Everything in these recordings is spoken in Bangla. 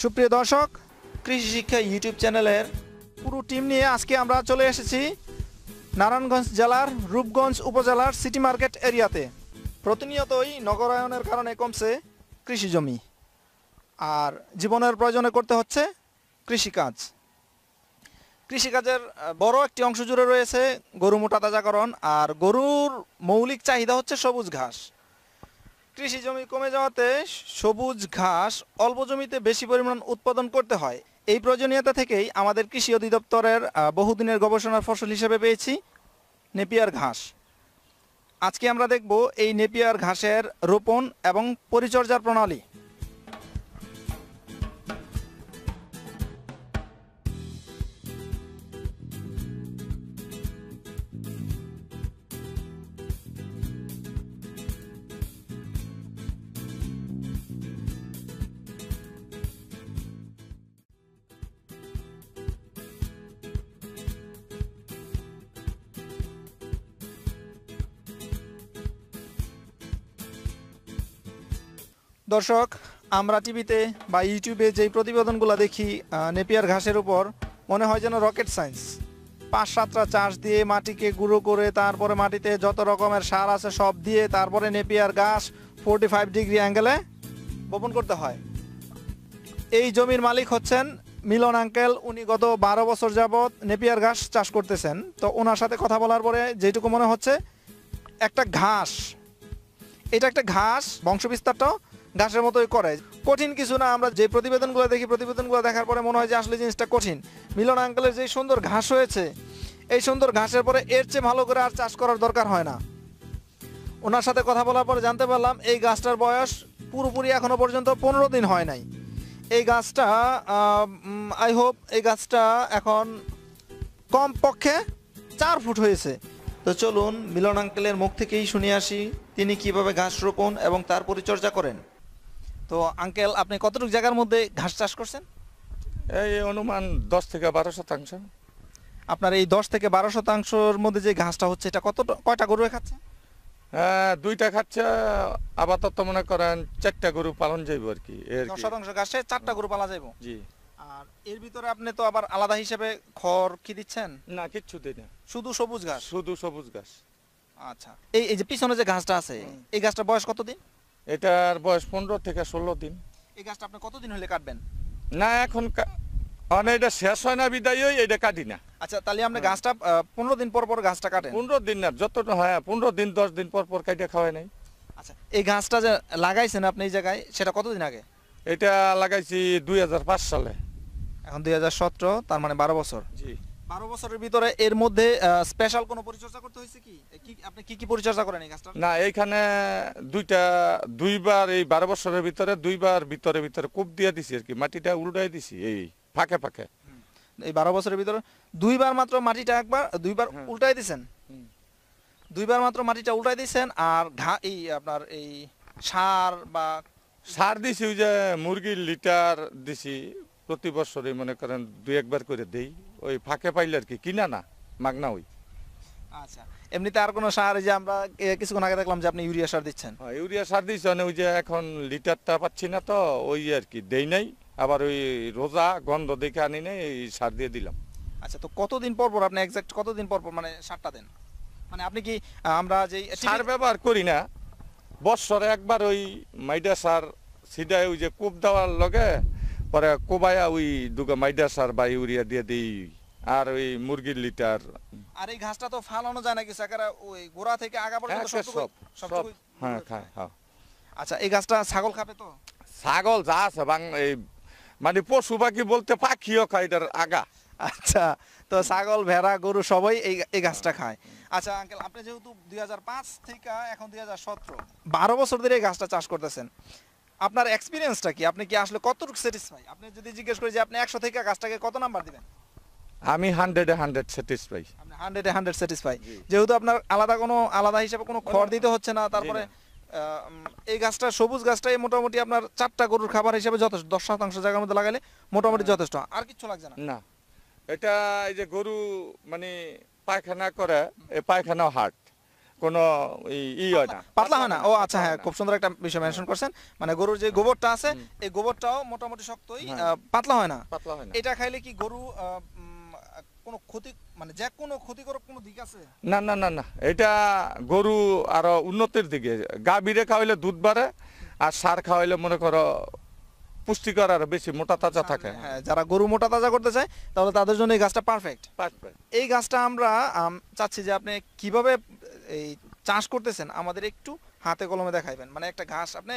সুপ্রিয় দর্শক, কৃষি শিক্ষা ইউটিউব চ্যানেলের পুরো টিম নিয়ে আজকে আমরা চলে এসেছি নারায়ণগঞ্জ জেলার রূপগঞ্জ উপজেলার সিটি মার্কেট এরিয়াতে। প্রতিনিয়তই নগরায়নের কারণে কমছে কৃষি জমি, আর জীবনের প্রয়োজনে করতে হচ্ছে কৃষিকাজ। কৃষিকাজের বড় একটি অংশ জুড়ে রয়েছে গরু মোটা তাজাকরণ, আর গরুর মৌলিক চাহিদা হচ্ছে সবুজ ঘাস। কৃষি জমি কমে যাওয়াতে সবুজ ঘাস অল্প জমিতে বেশি পরিমাণ উৎপাদন করতে হয়। এই প্রয়োজনীয়তা থেকেই আমাদের কৃষি অধিদপ্তরের বহুদিনের গবেষণার ফসল হিসেবে পেয়েছি নেপিয়ার ঘাস। আজকে আমরা দেখব এই নেপিয়ার ঘাসের রোপণ এবং পরিচর্যার প্রণালী। দর্শক, আমরা টিভিতে বা ইউটিউবে যেই প্রতিবেদনগুলো দেখি নেপিয়ার ঘাসের উপর, মনে হয় যেন রকেট সায়েন্স। 5-7টা চাষ দিয়ে মাটিকে গুঁড়ো করে তারপরে মাটিতে যত রকমের সার আছে সব দিয়ে তারপরে নেপিয়ার ঘাস 45 ডিগ্রি অ্যাঙ্গেলে বপন করতে হয়। এই জমির মালিক হচ্ছেন মিলন আঙ্কেল। উনি গত 12 বছর যাবৎ নেপিয়ার ঘাস চাষ করতেছেন। তো ওনার সাথে কথা বলার পরে যেটুকু মনে হচ্ছে, একটা ঘাস, এটা একটা ঘাস, বংশবিস্তারটাও ঘাসের মতোই করে, কঠিন কিছু না। আমরা যে প্রতিবেদনগুলো দেখি, প্রতিবেদনগুলো দেখার পরে মনে হয় যে আসলে জিনিসটা কঠিন। মিলন আঙ্কেলের যে সুন্দর ঘাস হয়েছে, এই সুন্দর ঘাসের পরে এর চেয়ে ভালো করে আর চাষ করার দরকার হয় না। ওনার সাথে কথা বলার পরে জানতে পারলাম এই গাছটার বয়স পুরোপুরি এখনো পর্যন্ত 15 দিন হয় নাই। এই গাছটা আই হোপ এই গাছটা এখন কম পক্ষে 4 ফুট হয়েছে। তো চলুন মিলন আঙ্কেলের মুখ থেকেই শুনে আসি তিনি কিভাবে ঘাস রোপণ এবং তার পরিচর্যা করেন। তো আঙ্কেল, আপনি কতটুকু জায়গার মধ্যে ঘাস চাষ করছেন? এই অনুমান 10 থেকে 12%। আপনার এই 10 থেকে 12% মধ্যে যে ঘাসটা হচ্ছে, এটা কয়টা গরু খাচ্ছে? হ্যাঁ, 2টা খাচ্ছে। আপাতত মনে করেন 4টা গরু পালন যাইব আর কি। 10% ঘাসে 4টা গরু পালা যাইব। জি। আর এর ভিতরে আপনি তো আবার আলাদা হিসেবে খড় কি দিচ্ছেন? না, কিচ্ছু দিই না, শুধু সবুজ ঘাস? শুধু সবুজ ঘাস। আচ্ছা, এই যে পিছনে যে ঘাসটা আছে, এই গাছটার বয়স কতদিন? এটার বয়স 15 থেকে 16 দিন। এই গাছটা আপনি কতদিন হলে কাটবেন? না, এখন এটা শেষ হয় না বিদায় এটা কাটি না। আচ্ছা, তাহলে আপনি গাছটা 15 দিন পর পর গাছটা কাটেন? 15 দিন না, যতটা হয় 15 দিন 10 দিন পর পর কাটিয়ে খাওয়াই নাই। আচ্ছা, এই গাছটা যে লাগাইছেন আপনি এই জায়গায়, সেটা কতদিন আগে? এটা লাগাইছি 2005 সালে। এখন 2017, তার মানে 12 বছর। জি। 12 বছরের ভিতরে এর মধ্যে স্পেশাল কোনো পরিচর্যা করতে হয়েছে কি? আপনি কি পরিচর্যা করেন এই গাছটা? না, এইখানে দুইবার এই 12 বছরের ভিতরে 2বার ভিতরে কূপ দিয়ে দিছি আর কি, মাটিটা উল্টাই দিছি এই ফাঁকে ফাঁকে। এই 12 বছরের ভিতরে 2বার মাত্র মাটিটা দুইবার উল্টাই দিছেন? 2বার মাত্র মাটিটা উল্টাই দিছেন। আর এই আপনার এই সার দিছি, ওই যে মুরগির লিটার দিছি প্রতি বছরই, মনে করেন 2-1বার করে দেই, ওই ফাঁকে পাইলে আর কি, কিনা না, মাগনা ওই। আচ্ছা, এমনিতে আর কোনো সার? যে আমরা কিছুক্ষণ আগে দেখলাম যে আপনি ইউরিয়া সার দিচ্ছেন। হ্যাঁ, ইউরিয়া সার দিছি, মানে ওই যে এখন লিটারটা পাচ্ছি না তো ওই আর কি দেই নাই। আবার ওই রোজা গন্ধ দেখে আনি নাই, এই সার দিয়ে দিলাম। আচ্ছা, তো কতদিন পর পর আপনি এক্সাক্ট কতদিন পর পর মানে সারটা দেন? মানে আপনি কি, আমরা যে সার ব্যবহার করি না, বছরে একবার ওই মাইডা সার সিধায় ওই যে কূপ দেওয়ার লগে পরে কোবায়া ওই দুগা মাইডা সার বা ইউরিয়া দিয়ে দিই, আর ওই মুরগির লিটার। আর এই ঘাসটা তো ফালানো যায় না কিছু, ওই গোড়া থেকে আগা পর্যন্ত সব হ্যাঁ খায়। হ্যাঁ। আচ্ছা, এই গাছটা ছাগল খাবে তো? ছাগল যা আছে এই মানে পশু পাখি বলতে পাখিও খায় এটার আগা। আচ্ছা, তো ছাগল, ভেড়া, গরু সবাই এই গাছটা খায়। আচ্ছা আঙ্কেল, আপনি যেহেতু 2005 থেকে এখন 2017, 12 বছর ধরে এই গাছটা চাষ করতেছেন, আপনার এক্সপিরিয়েন্সটা কি? আপনি কি আসলে কতটুকু স্যাটিসফাই? আপনি যদি জিজ্ঞেস করি যে আপনি 100 থেকে গাছটাকে কত নাম্বার দিবেন? আমি 100-এ 100 স্যাটিসফাই। আপনি 100-এ 100 স্যাটিসফাই, যেহেতু আপনার আলাদা হিসেবে কোনো খড় দিতে হচ্ছে না। তারপরে এই গাছটা, সবুজ গাছটাই মোটামুটি আপনার 4টা গরুর খাবার হিসেবে যথেষ্ট। 10% জায়গার মধ্যে লাগালে মোটামুটি যথেষ্ট, আর কিছু লাগছে না। না, এটা এই যে গরু মানে পায়খানা করে, এই পায়খানাও হাট কোনো হয় না, পাতলা হয় না। ও আচ্ছা, হ্যাঁ, খুব সুন্দর একটা বিষয় মেনশন করছেন। মানে গরুর যে গোবরটা আছে এই গোবরটাও মোটামুটি শক্তই, পাতলা হয় না। এটা খাইলে কি গরু কোনো ক্ষতি, মানে যে কোনো ক্ষতিকর কোনো দিক আছে? না না না না, এটা গরু আরো উন্নতির দিকে। গাভীরে খাওয়াইলে দুধ বাড়ে, আর সার খাওয়াইলে মনে করো পুষ্টিকর আর বেশি মোটা তাজা থাকে। হ্যাঁ, যারা গরু মোটা তাজা করতে চায় তাহলে তাদের জন্য এই গাছটা পারফেক্ট। এই গাছটা আমরা চাচ্ছি যে আপনি কিভাবে এই চাষ করতেছেন আমাদের একটু হাতে কলমে দেখাইবেন। মানে একটা ঘাস আপনি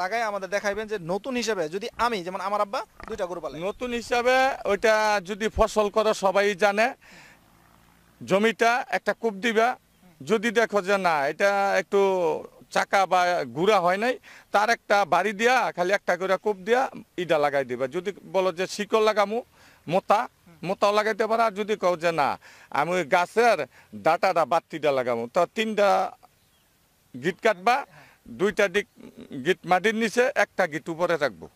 লাগাই আমাদের দেখাইবেন যে নতুন হিসেবে, যদি আমি যেমন আমার আব্বা 2টা গরু পালে, নতুন হিসাবে ওইটা যদি ফসল করো সবাই জানে, জমিটা একটা কূপ দিবা, যদি দেখো যে না এটা একটু চাকা বা গুড়া হয় নাই, তার একটা বাড়ি দিয়া খালি একটা করে কূপ দিয়া ইটা লাগাই দিবা। যদি বলো যে শিকড় লাগামু, মোতাও লাগাইতে পারো। আর যদি কও যে না আমি ওই গাছের ডাটাটা বাত্তিটা লাগামু, তো 3টা গিট কাটবা, 2টা গিট মাটির নিচে, একটা গিট উপরে রাখবো,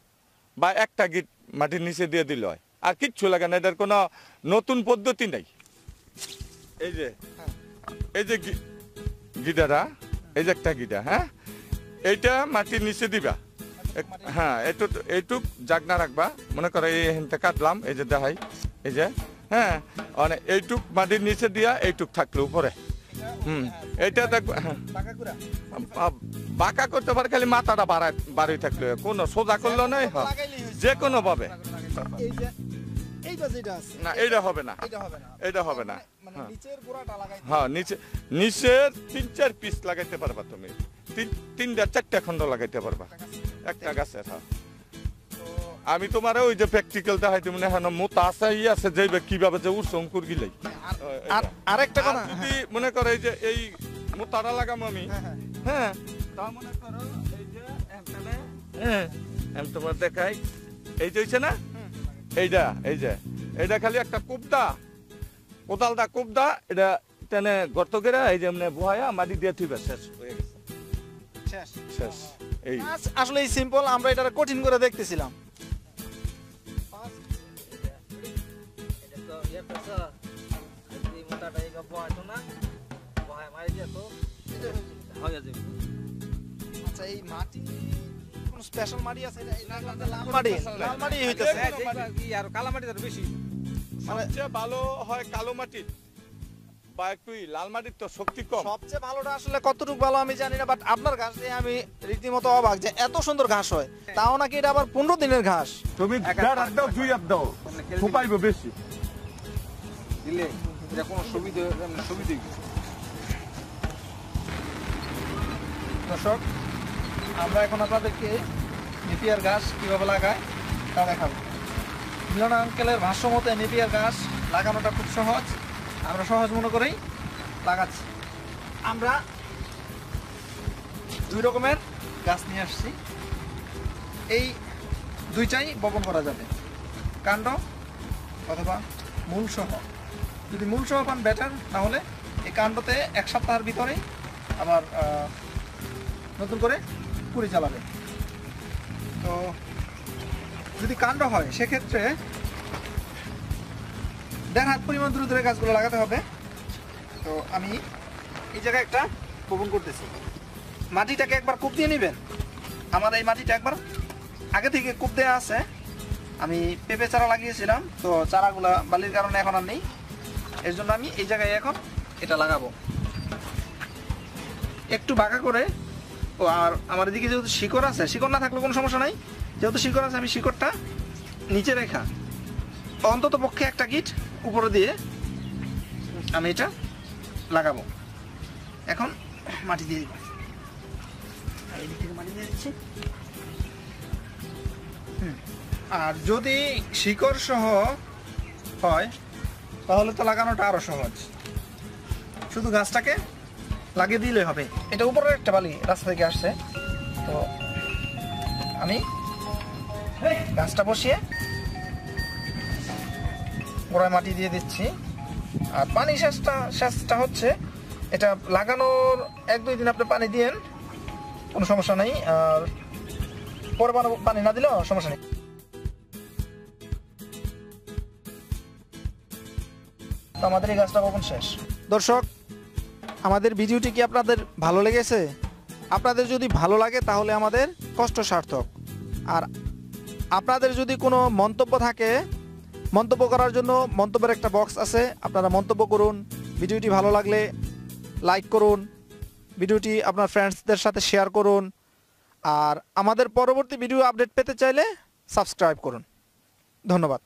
বা একটা গিট মাটির নিচে দিয়ে দিলে হয়। আর কিচ্ছু লাগে না, এটার কোনো নতুন পদ্ধতি নাই। এই যে গিটারা, এই যে একটা গিটা, হ্যাঁ, এইটা মাটির নিচে দিবা। হ্যাঁ, এইটুক জাগনা রাখবা। মনে করো এই হেনতে কাটলাম, এই যে দেখাই, এই যে, হ্যাঁ, মানে এইটুক মাটির নিচে দিয়া এইটুক থাকলো উপরে। এইটা দেখবা, বাঁকা করতে পারে, খালি মাথাটা বাড়াই থাকলে, কোনো সোজা করলেও নাই, যে কোনো ভাবে। না, এইটা হবে না, এটা হবে না। হ্যাঁ, নিচের 3-4 পিস লাগাইতে পারবা তুমি, 3টা-4টা খন্ড লাগাইতে পারবা একটা গাছের। হ্যাঁ, আমি তোমার ওই যে প্র্যাকটিক্যাল দেখাইতে মনে হয় মোতা আছে, আছে যে কিভাবে যে উঠছে অঙ্কুর গিলাই। আরেকটা কথা, যদি মনে করো এই যে এই মোতাটা লাগামো আমি, হ্যাঁ, তা মনে করো এই যে আমি তোমার দেখাই, এই যে হইছে না, এইটা, এই যে এইটা খালি একটা কুপদা, কোদালটা কুপদা, এটা টেনে গর্ত করে এই যে এমনি বহায়া মাটি দিয়ে থইবা, শেষ হয়ে গেছে, শেষ। এই আসলে এই সিম্পল, আমরা এটা কঠিন করে দেখতেছিলাম। আচ্ছা, এই মাটি কোন স্পেশাল মাটি আছে? লাল মাটি হইতেছে আর কালো মাটি বেশি, মানে সবচেয়ে ভালো হয় কালো মাটি বা একটু লাল মাটির তো শক্তি কম। সবচেয়ে ভালোটা আসলে কতটুকু ভালো আমি জানি না, বাট আপনার ঘাস দিয়ে আমি রীতিমতো অবাক যে এত সুন্দর ঘাস হয়, তাও নাকি এটা আবার 15 দিনের ঘাস। তুমি 1.5 হাত দাও, 2 হাত দাও, ফুপাইবো বেশি দিলে এটা কোনো সুবিধা। দর্শক, আমরা এখন আপনাদেরকে নেপিয়ার ঘাস কিভাবে লাগায় তা দেখাবো। মিলন আঙ্কেলের ভাষ্য মতে নেপিয়ার ঘাস লাগানোটা খুব সহজ, আমরা সহজ মনে করেই লাগাচ্ছি। আমরা 2 রকমের গাছ নিয়ে আসছি, এই 2টাই বপন করা যাবে, কাণ্ড অথবা মূল সহ। যদি মূল সহ পান বেটার, না হলে এই কাণ্ডতে 1 সপ্তাহের ভিতরেই আবার নতুন করে কুড়ি চালাবে। তো যদি কাণ্ড হয় সেক্ষেত্রে 1.5 হাত পরিমাণ দূরে দূরে গাছগুলো লাগাতে হবে। তো আমি এই জায়গায় একটা বপন করতেছি। মাটিটাকে একবার কূপ দিয়ে নেবেন। আমার এই মাটিটা একবার আগে থেকে কূপ দেওয়া আছে, আমি পেঁপে চারা লাগিয়েছিলাম, তো চারাগুলা বালির কারণে এখন আর নেই, এর জন্য আমি এই জায়গায় এখন এটা লাগাবো একটু বাঁকা করে। ও আর আমার এদিকে যেহেতু শিকড় আছে, শিকড় না থাকলে কোনো সমস্যা নাই, যেহেতু শিকড় আছে আমি শিকড়টা নিচে রেখা অন্তত পক্ষে একটা গিট উপরে দিয়ে আমি এটা লাগাবো। এখন মাটি দিয়ে দিব, এদিক থেকে মাটি দিয়ে দিচ্ছি। আর যদি শিকড় সহ হয় তাহলে তো লাগানোটা আরো সহজ, শুধু গাছটাকে লাগিয়ে দিলে হবে। এটা উপরের একটা বালি রাস্তা থেকে আসছে, তো আমি গাছটা বসিয়ে গোড়ায় মাটি দিয়ে দিচ্ছি। আর পানি সেচটা হচ্ছে এটা লাগানোর 1-2 দিন আপনি পানি দিয়েন, কোনো সমস্যা নেই, আর পরে পানি না দিলেও সমস্যা নেই। তো আমাদের এই গাছটা বপন শেষ। দর্শক, আমাদের ভিডিওটি কি আপনাদের ভালো লেগেছে? আপনাদের যদি ভালো লাগে তাহলে আমাদের কষ্ট সার্থক। আর আপনাদের যদি কোনো মন্তব্য থাকে, মন্তব্য করার জন্য মন্তব্যের একটা বক্স আছে, আপনারা মন্তব্য করুন। ভিডিওটি ভালো লাগলে লাইক করুন, ভিডিওটি আপনার ফ্রেন্ডসদের সাথে শেয়ার করুন। আর আমাদের পরবর্তী ভিডিও আপডেট পেতে চাইলে সাবস্ক্রাইব করুন। ধন্যবাদ।